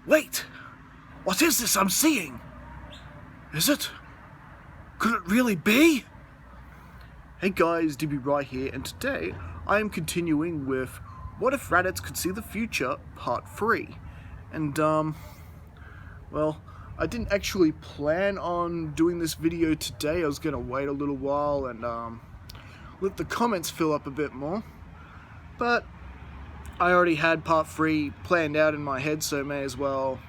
Wait! What is this I'm seeing? Is it? Could it really be? Hey guys, DB Right here, and today I am continuing with What If Raditz Could See the Future, Part 3. And, well, I didn't actually plan on doing this video today. I was gonna wait a little while and, let the comments fill up a bit more. But I already had Part 3 planned out in my head, so may as well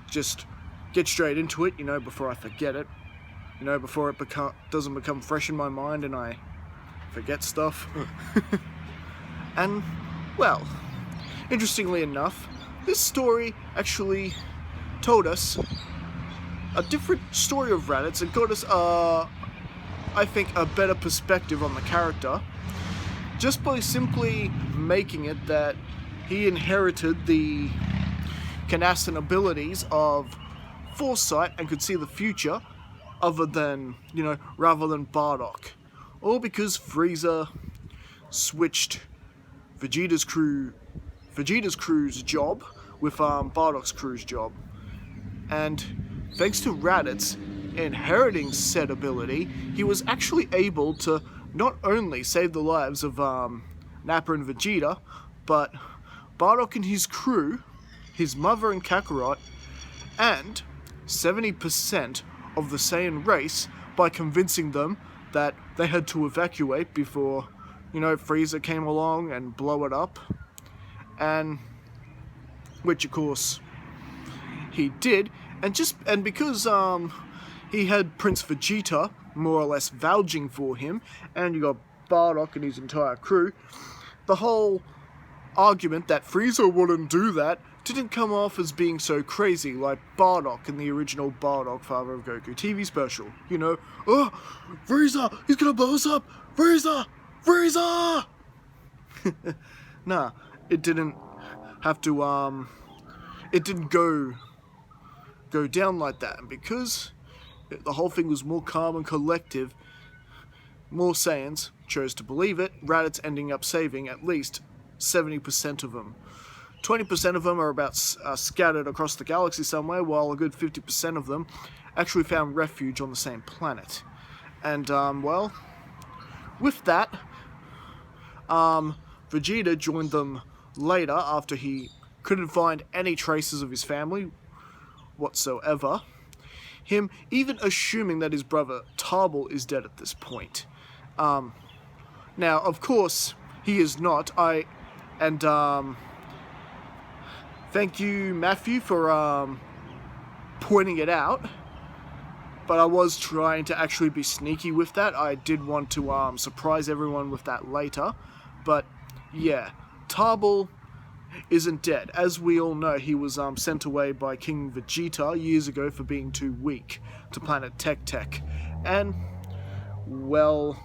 just get straight into it, before I forget it. Before it doesn't become fresh in my mind and I forget stuff. And, well, interestingly enough, this story actually told us a different story of Raditz. It got us, I think, a better perspective on the character, just by simply making it that he inherited the Kanassan abilities of foresight and could see the future, rather than Bardock. All because Frieza switched Vegeta's crew's job with Bardocks' crew's job. And thanks to Raditz inheriting said ability, he was actually able to not only save the lives of Nappa and Vegeta, but Bardock and his crew, his mother and Kakarot, and 70% of the Saiyan race, by convincing them that they had to evacuate before, Frieza came along and blow it up. And which of course he did, and because he had Prince Vegeta more or less vouching for him, and you got Bardock and his entire crew, the whole argument that Frieza wouldn't do that didn't come off as being so crazy like Bardock in the original Bardock Father of Goku TV special. Oh, Frieza, he's gonna blow us up! Frieza! Frieza! Nah, it didn't have to, it didn't go down like that. And because the whole thing was more calm and collective, more Saiyans chose to believe it, Raditz ending up saving at least 70% of them. 20% of them are about scattered across the galaxy somewhere, while a good 50% of them actually found refuge on the same planet. And, well, with that, Vegeta joined them later after he couldn't find any traces of his family whatsoever. Him even assuming that his brother Tarbell is dead at this point. Now, of course, he is not. Thank you, Matthew, for pointing it out. But I was trying to actually be sneaky with that. I did want to surprise everyone with that later. But yeah, Tarbell isn't dead. As we all know, he was sent away by King Vegeta years ago for being too weak to planet Tech. And, well,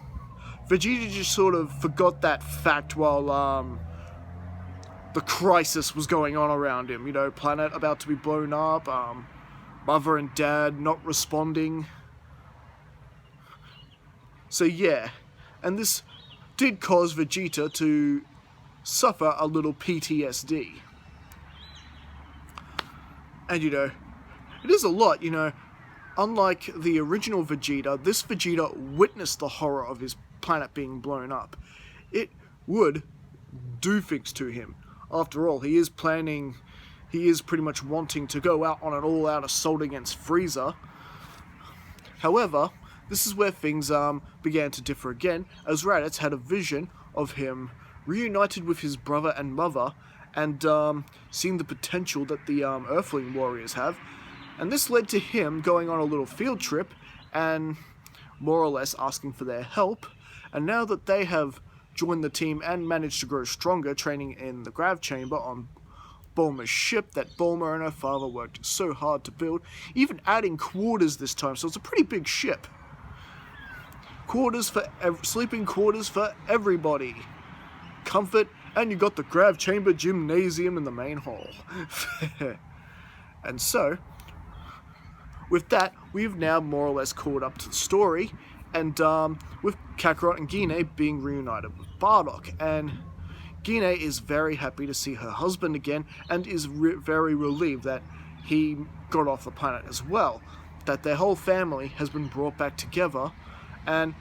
Vegeta just sort of forgot that fact while the crisis was going on around him. Planet about to be blown up, mother and dad not responding. So yeah, and this did cause Vegeta to suffer a little PTSD. And it is a lot, unlike the original Vegeta, this Vegeta witnessed the horror of his planet being blown up. It would do things to him. After all, he is pretty much wanting to go out on an all-out assault against Frieza. However, this is where things began to differ again, as Raditz had a vision of him reunited with his brother and mother, and seeing the potential that the Earthling warriors have. And this led to him going on a little field trip, and more or less asking for their help. And now that they have joined the team and managed to grow stronger, training in the grav chamber on Bulma's ship that Bulma and her father worked so hard to build, even adding quarters this time, so it's a pretty big ship. Sleeping quarters for everybody. Comfort, and you got the grav chamber gymnasium in the main hall. And so, with that, we've now more or less caught up to the story, and with Kakarot and Gine being reunited with Bardock, and Gine is very happy to see her husband again, and is very relieved that he got off the planet as well. That their whole family has been brought back together, and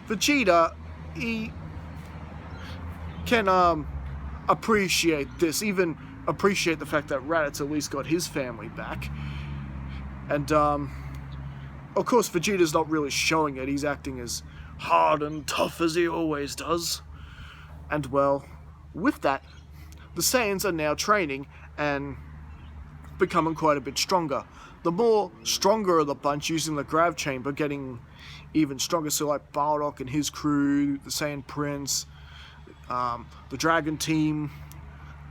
Vegeta, he can appreciate this, even appreciate the fact that Raditz at least got his family back. And of course Vegeta's not really showing it, he's acting as hard and tough as he always does. And well, with that, the Saiyans are now training and becoming quite a bit stronger. The more stronger of the bunch using the grav chamber, getting even stronger. So like Bardocks and his crew, the Saiyan Prince, the Dragon Team,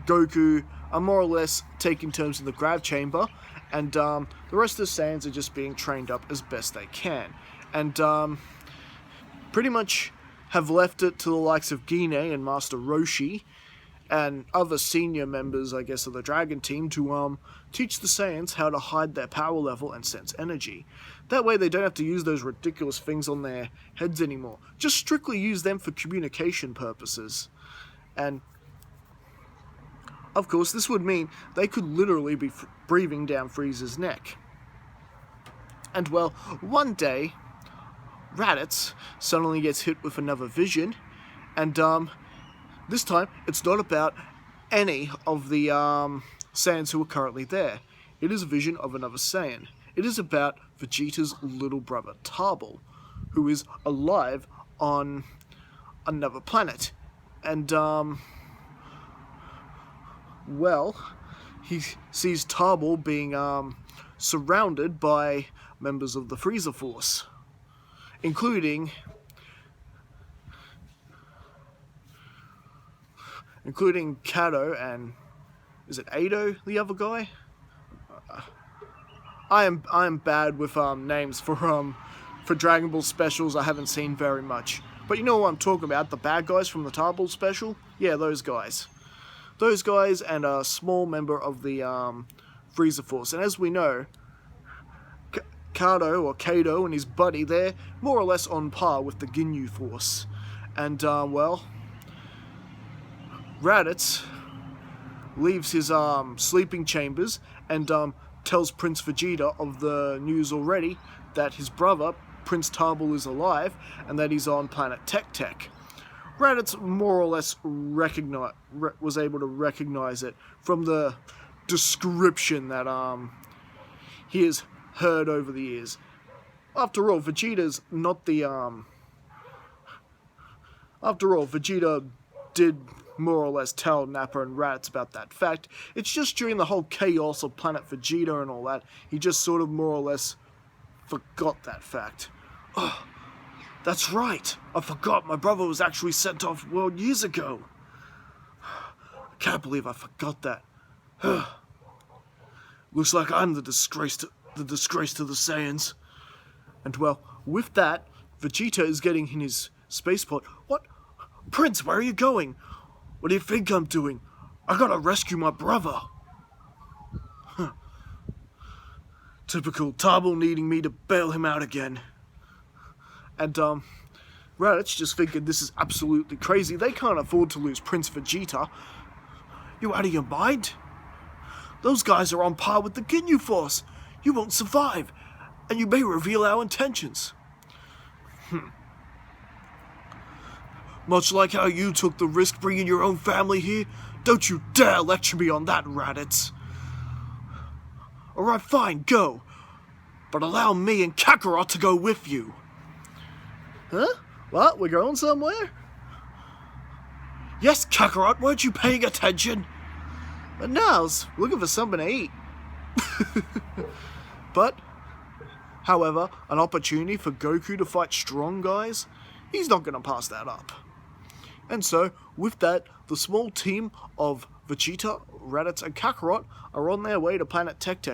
Goku are more or less taking turns in the grav chamber, and the rest of the Saiyans are just being trained up as best they can. And pretty much have left it to the likes of Gine and Master Roshi and other senior members, I guess, of the Dragon Team to teach the Saiyans how to hide their power level and sense energy. That way they don't have to use those ridiculous things on their heads anymore. Just strictly use them for communication purposes. And of course, this would mean they could literally be breathing down Frieza's neck. And well, one day, Raditz suddenly gets hit with another vision, and this time, it's not about any of the Saiyans who are currently there. It is a vision of another Saiyan. It is about Vegeta's little brother, Tarbell, who is alive on another planet. And, well, he sees Tarbell being surrounded by members of the Frieza Force, including Kato and, is it Ado, the other guy? I am bad with names for Dragon Ball specials. I haven't seen very much, but you know what I'm talking about, the bad guys from the Tarbell special. Yeah, those guys, and a small member of the Frieza Force. And as we know, Kato and his buddy, they're more or less on par with the Ginyu Force. And well, Raditz leaves his sleeping chambers and tells Prince Vegeta of the news already that his brother, Prince Tarbell, is alive and that he's on planet Tech. Raditz more or less was able to recognize it from the description that he has heard over the years. After all, Vegeta did more or less tell Nappa and Raditz about that fact. It's just during the whole chaos of Planet Vegeta and all that, he just sort of more or less forgot that fact. Oh, that's right, I forgot my brother was actually sent off world years ago. I can't believe I forgot that. Looks like I'm the disgrace to the Saiyans. And well, with that, Vegeta is getting in his spaceport. What? Prince, where are you going? What do you think I'm doing? I gotta rescue my brother. Typical Tarbell needing me to bail him out again. And Raditz just thinking this is absolutely crazy. They can't afford to lose Prince Vegeta. You out of your mind? Those guys are on par with the Ginyu Force. You won't survive, and you may reveal our intentions. Much like how you took the risk bringing your own family here, don't you dare lecture me on that, Raditz. Alright, fine, go. But allow me and Kakarot to go with you. Huh? What? We're going somewhere? Yes, Kakarot, weren't you paying attention? But no, I was looking for something to eat. But, however, an opportunity for Goku to fight strong guys, he's not going to pass that up. And so, with that, the small team of Vegeta, Raditz, and Kakarot are on their way to Planet Tech,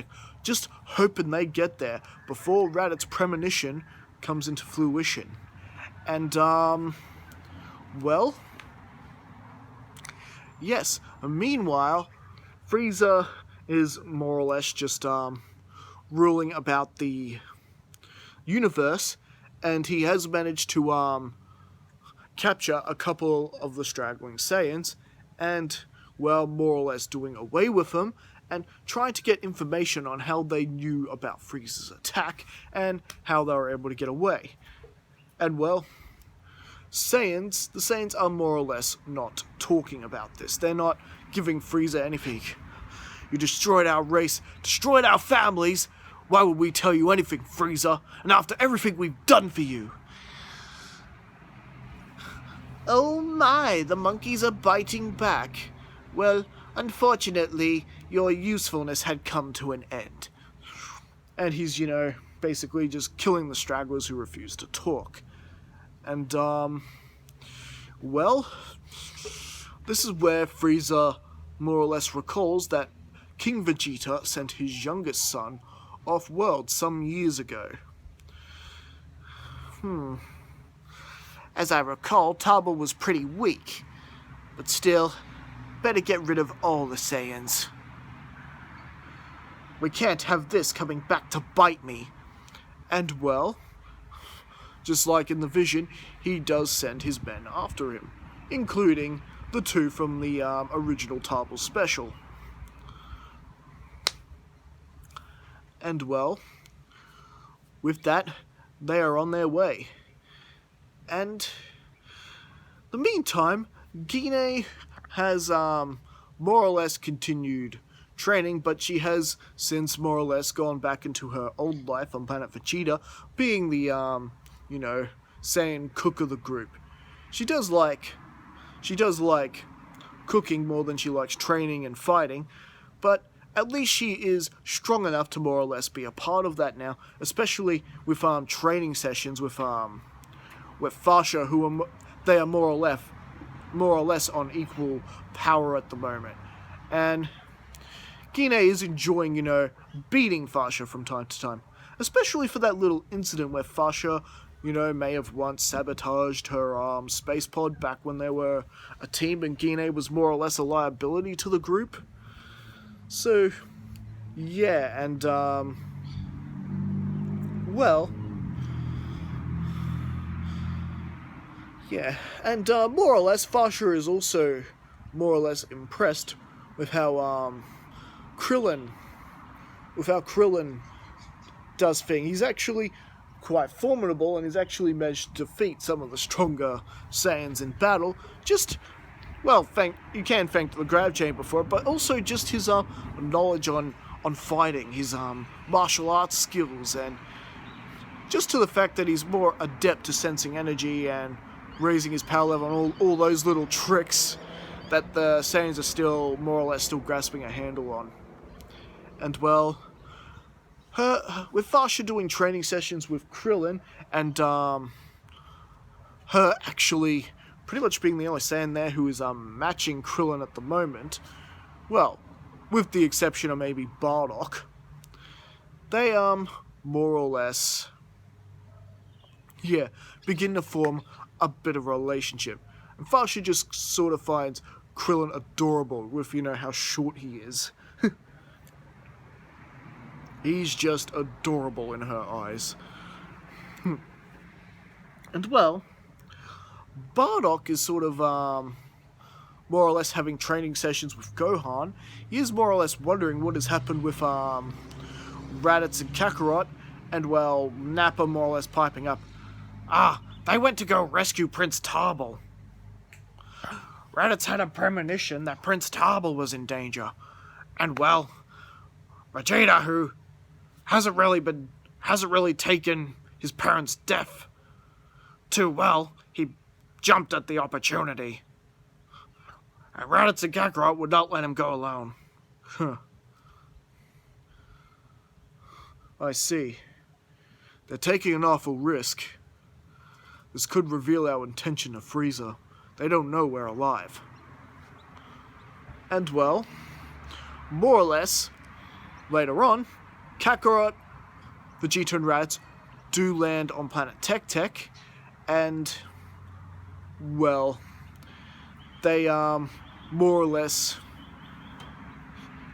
just hoping they get there before Raditz's premonition comes into fruition. And, well, yes, meanwhile, Frieza is more or less just, ruling about the universe, and he has managed to, capture a couple of the straggling Saiyans, and, well, more or less doing away with them, and trying to get information on how they knew about Frieza's attack and how they were able to get away. And well, the Saiyans are more or less not talking about this. They're not giving Frieza anything. You destroyed our race, destroyed our families. Why would we tell you anything, Frieza? And after everything we've done for you. Oh my, the monkeys are biting back. Well, unfortunately, your usefulness had come to an end. And he's, basically just killing the stragglers who refuse to talk. And, well, this is where Frieza more or less recalls that King Vegeta sent his youngest son off-world some years ago. As I recall, Taba was pretty weak, but still, better get rid of all the Saiyans. We can't have this coming back to bite me. And well, just like in the vision, he does send his men after him, including the two from the original Taba special. And well, with that, they are on their way. And the meantime, Gine has more or less continued training, but she has since more or less gone back into her old life on planet Vegeta, being the Saiyan cook of the group. She does like cooking more than she likes training and fighting, but at least she is strong enough to more or less be a part of that now, especially with training sessions with Fasha, who they are more or less on equal power at the moment. And Gine is enjoying, beating Fasha from time to time, especially for that little incident where Fasha, may have once sabotaged her space pod back when they were a team and Gine was more or less a liability to the group. So, yeah, and, well, yeah, and more or less, Fasha is also more or less impressed with how Krillin does things. He's actually quite formidable, and he's actually managed to defeat some of the stronger Saiyans in battle. You can thank the Grab Chamber for it, but also just his knowledge on fighting, his martial arts skills, and just to the fact that he's more adept to sensing energy and raising his power level and all those little tricks that the Saiyans are still more or less still grasping a handle on. And well, with Fasha doing training sessions with Krillin and her actually pretty much being the only Saiyan there who is matching Krillin at the moment, well, with the exception of maybe Bardock, they more or less begin to form a bit of a relationship. And Fasha just sort of finds Krillin adorable with, how short he is. He's just adorable in her eyes. And well, Bardock is sort of more or less having training sessions with Gohan. He is more or less wondering what has happened with Raditz and Kakarot, and well, Nappa more or less piping up, they went to go rescue Prince Tarbal. Raditz had a premonition that Prince Tarbal was in danger. And well, Vegeta, who hasn't really taken his parents' death too well, he jumped at the opportunity. And Raditz and Kakarot would not let him go alone. I see. They're taking an awful risk. This could reveal our intention to Frieza. They don't know we're alive. And well, more or less, later on, Kakarot, Vegeta and Raditz do land on planet Tech, and, well, they more or less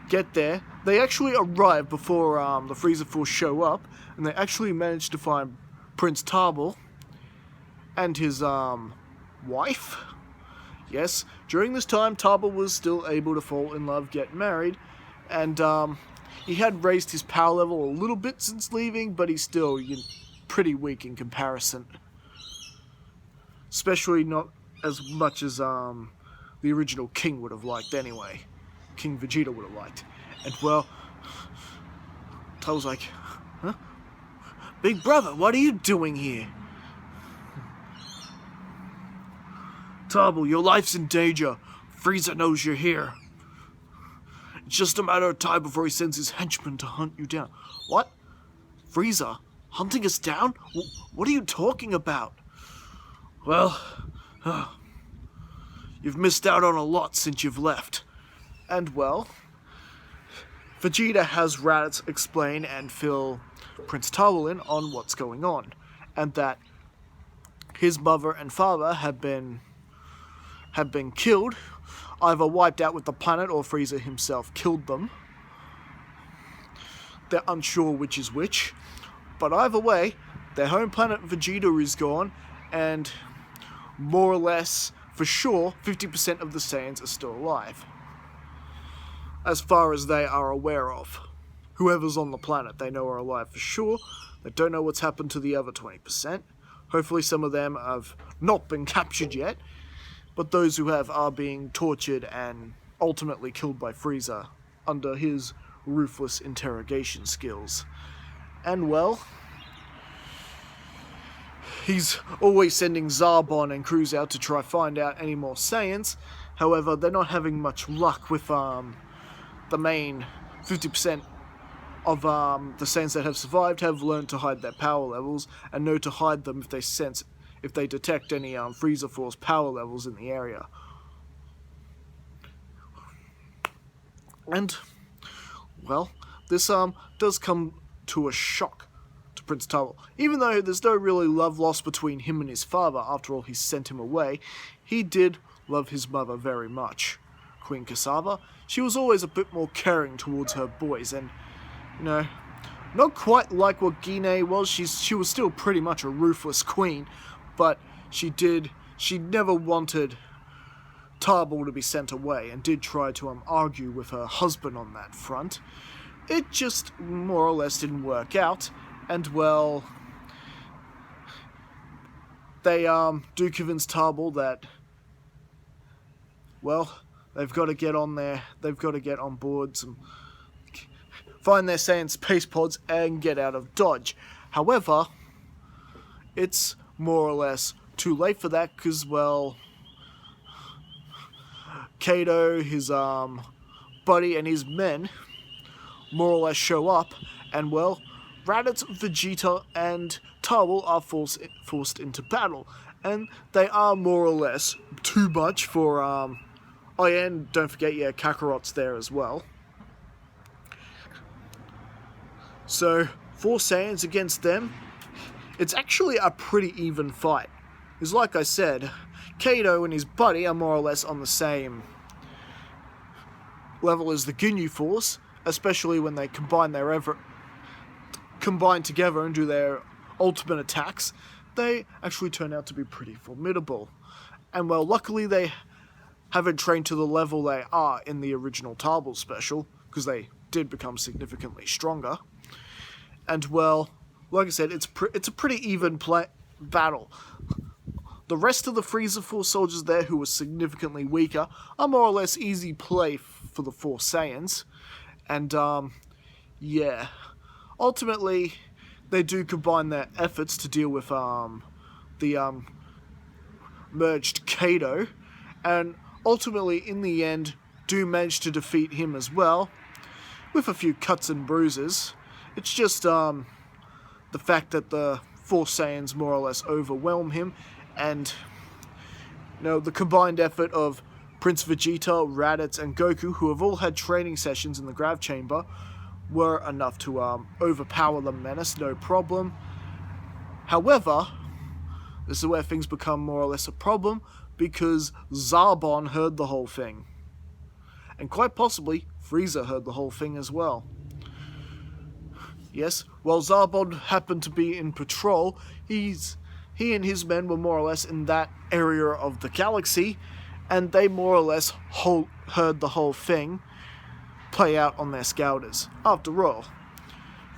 get there. They actually arrive before the Frieza Force show up, and they actually manage to find Prince Tarbal and his wife. Yes, during this time, Tarbal was still able to fall in love, get married, And he had raised his power level a little bit since leaving, but he's still pretty weak in comparison. Especially not as much as the original King would have liked anyway. King Vegeta would have liked. And well, I was like, huh? Big brother, what are you doing here? Tarbell, your life's in danger. Frieza knows you're here. It's just a matter of time before he sends his henchmen to hunt you down. What? Frieza? Hunting us down? What are you talking about? Well, you've missed out on a lot since you've left. And well, Vegeta has Raditz explain and fill Prince Tarbell in on what's going on, and that his mother and father have been killed, either wiped out with the planet or Frieza himself killed them. They're unsure which is which, but either way, their home planet Vegeta is gone, and more or less, for sure, 50% of the Saiyans are still alive. As far as they are aware of. Whoever's on the planet they know are alive for sure. They don't know what's happened to the other 20%. Hopefully some of them have not been captured yet, but those who have are being tortured and ultimately killed by Frieza under his ruthless interrogation skills. And well, he's always sending Zarbon and crews out to try find out any more Saiyans. However, they're not having much luck with the main 50% of the Saiyans that have survived have learned to hide their power levels and know to hide them if they detect any Frieza Force power levels in the area. And well, this does come to a shock to Prince Tarbell. Even though there's no really love lost between him and his father, after all he sent him away, he did love his mother very much. Queen Cassava, she was always a bit more caring towards her boys, and not quite like what Guinea was. She was still pretty much a ruthless queen, but she never wanted Tarbell to be sent away, and did try to argue with her husband on that front. It just more or less didn't work out, and well, they do convince Tarbell that, well, they've got to get on there. They've got to get on board find their Saiyan space pods and get out of Dodge. However, it's more or less too late for that because, well, Kato, his buddy, and his men more or less show up, and well, Raditz, Vegeta, and Tarbell are forced into battle, and they are more or less too much for oh yeah, and don't forget, Kakarot's there as well. So, 4 Saiyans against them, it's actually a pretty even fight. Because like I said, Kato and his buddy are more or less on the same level as the Ginyu Force, especially when they combine together and do their ultimate attacks. They actually turn out to be pretty formidable. And well, luckily they haven't trained to the level they are in the original Tarbell special, because they did become significantly stronger. And well, like I said, it's a pretty even battle. The rest of the Frieza Force soldiers there, who were significantly weaker, are more or less easy play for the 4 Saiyans. And yeah, ultimately they do combine their efforts to deal with the merged Kato, and ultimately in the end do manage to defeat him as well, with a few cuts and bruises. It's just the fact that the 4 Saiyans more or less overwhelm him, and the combined effort of Prince Vegeta, Raditz, and Goku, who have all had training sessions in the Grav Chamber, were enough to overpower the menace, no problem. However, this is where things become more or less a problem, because Zarbon heard the whole thing. And quite possibly, Frieza heard the whole thing as well. Yes, while Zarbon happened to be in patrol, he and his men were more or less in that area of the galaxy, and they more or less heard the whole thing. play out on their scouters. After all,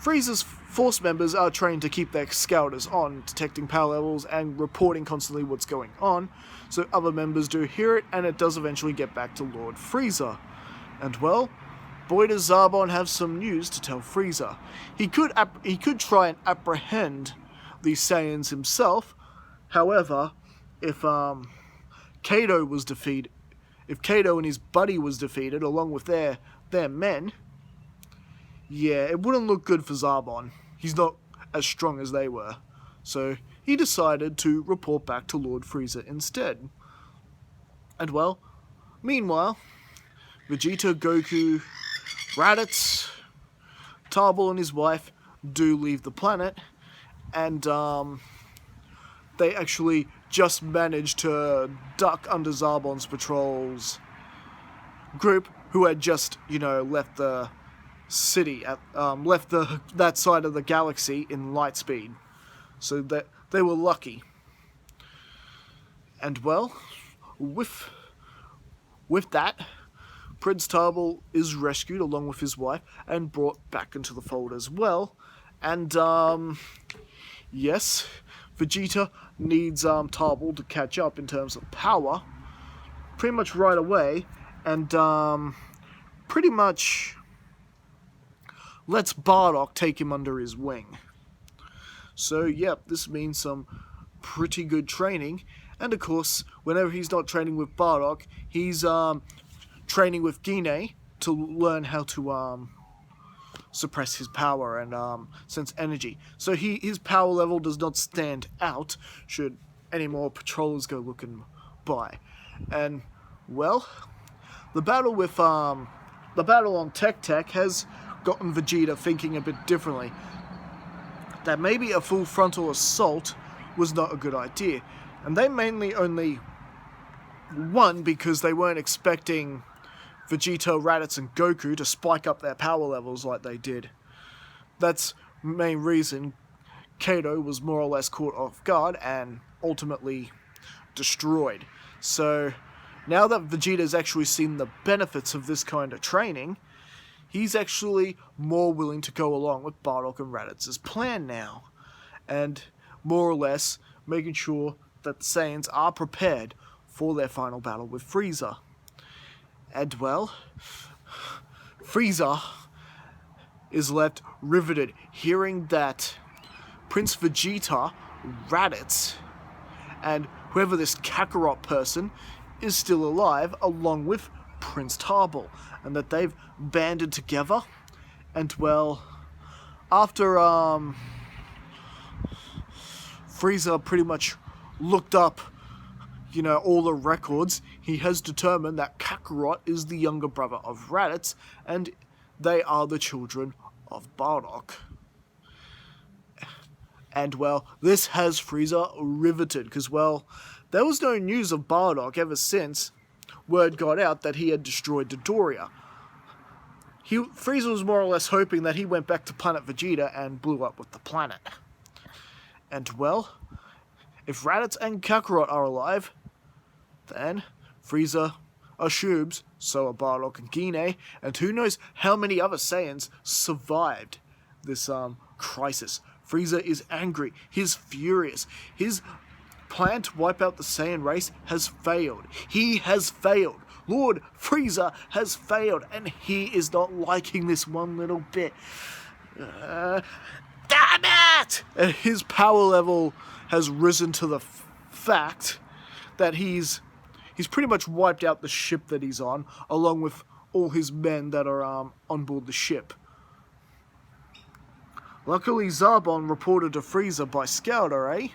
Frieza's force members are trained to keep their scouters on, detecting power levels and reporting constantly what's going on, so other members do hear it, and it does eventually get back to Lord Frieza. And well, boy does Zarbon have some news to tell Frieza. He could try and apprehend these Saiyans himself. However, if Kato was defeated, if Kato and his buddy was defeated along with their men, yeah, it wouldn't look good for Zarbon. He's not as strong as they were. So he decided to report back to Lord Frieza instead. And well, meanwhile, Vegeta, Goku, Raditz, Tarbell and his wife do leave the planet, and they actually just managed to duck under Zarbon's patrol's group, who had just, left the city, left that side of the galaxy in light speed. So that they were lucky. And well, with that, Prince Tarbell is rescued along with his wife and brought back into the fold as well. And yes, Vegeta needs Tarbell to catch up in terms of power pretty much right away, and pretty much lets Bardock take him under his wing. So yep, this means some pretty good training, and of course, whenever he's not training with Bardock, he's training with Guinea to learn how to suppress his power and sense energy. So his power level does not stand out should any more patrollers go looking by. And well, the battle on Tech has gotten Vegeta thinking a bit differently. That maybe a full frontal assault was not a good idea. And they mainly only won because they weren't expecting Vegeta, Raditz and Goku to spike up their power levels like they did. That's the main reason Kato was more or less caught off guard and ultimately destroyed. So now that Vegeta's actually seen the benefits of this kind of training, he's actually more willing to go along with Bardock and Raditz's plan now, and more or less making sure that the Saiyans are prepared for their final battle with Frieza. And well, Frieza is left riveted hearing that Prince Vegeta, Raditz, and whoever this Kakarot person is still alive, along with Prince Tarbell, and that they've banded together. And well, after Frieza pretty much looked up all the records, he has determined that Kakarot is the younger brother of Raditz, and they are the children of Bardock. And well, this has Frieza riveted, because well, there was no news of Bardock ever since word got out that he had destroyed Dodoria. Frieza was more or less hoping that he went back to planet Vegeta and blew up with the planet. And well, if Raditz and Kakarot are alive, then Frieza assumes so are Bardock and Guinea, and who knows how many other Saiyans survived this crisis. Frieza is angry, he's furious, his plan to wipe out the Saiyan race has failed. He has failed. Lord Frieza has failed, and he is not liking this one little bit. Damn it! And his power level has risen to the fact that he's pretty much wiped out the ship that he's on, along with all his men that are on board the ship. Luckily, Zarbon reported to Frieza by Scouter, eh?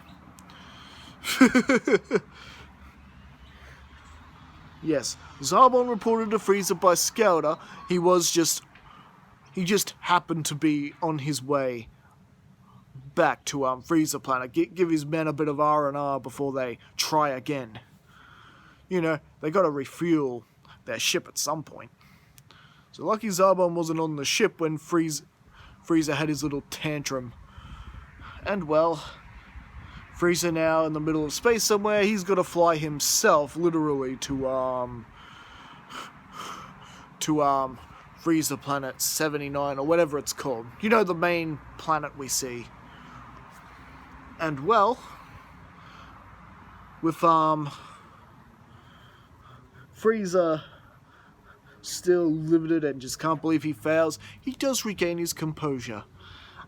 Yes, Zarbon reported to Frieza by Scouter. He just happened to be on his way back to Frieza planet. Give his men a bit of R&R before they try again. They gotta refuel their ship at some point. So lucky Zarbon wasn't on the ship when Frieza had his little tantrum. And well, Frieza now in the middle of space somewhere. He's got to fly himself, literally, to Frieza Planet 79 or whatever it's called. You know, the main planet we see. And well, with Frieza still limited and just can't believe he fails, he does regain his composure.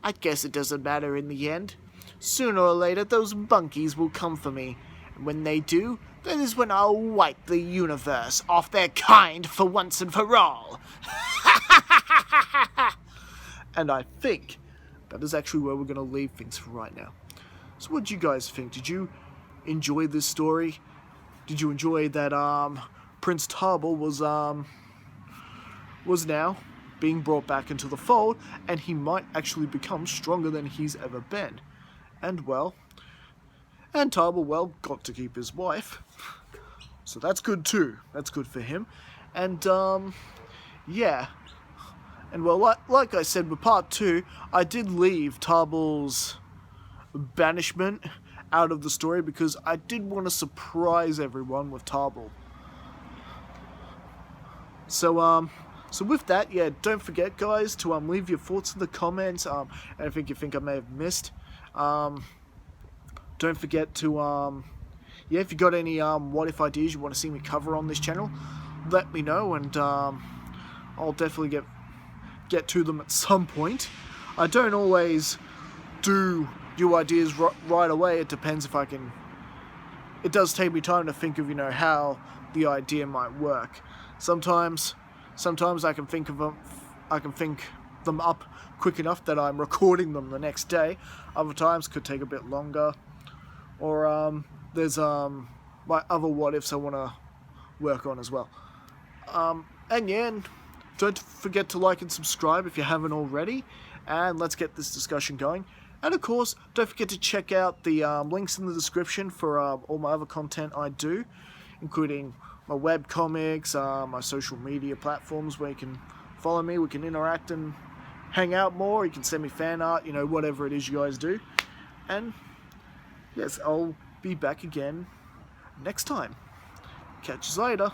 I guess it doesn't matter in the end. Sooner or later, those monkeys will come for me. And when they do, that is when I'll wipe the universe off their kind for once and for all. And I think that is actually where we're going to leave things for right now. So what do you guys think? Did you enjoy this story? Did you enjoy that Prince Tarbell was now being brought back into the fold, and he might actually become stronger than he's ever been? And Tarbell, well, got to keep his wife, so that's good too. That's good for him. And yeah, and well, like I said with part 2, I did leave Tarbell's banishment out of the story because I did want to surprise everyone with Tarbell. So with that, yeah, don't forget, guys, to leave your thoughts in the comments. Anything you think I may have missed. Don't forget to yeah, if you got any what if ideas you want to see me cover on this channel, let me know, and I'll definitely get to them at some point. I don't always do ideas right away. It depends if I can. It does take me time to think of, you know, how the idea might work. Sometimes I can think of them. I can think them up quick enough that I'm recording them the next day. Other times could take a bit longer. Or there's my other what ifs I want to work on as well. And yeah, and don't forget to like and subscribe if you haven't already. And let's get this discussion going. And of course, don't forget to check out the links in the description for all my other content I do, including my web comics, my social media platforms where you can follow me, we can interact and hang out more, you can send me fan art, you know, whatever it is you guys do. And yes, I'll be back again next time. Catch you later.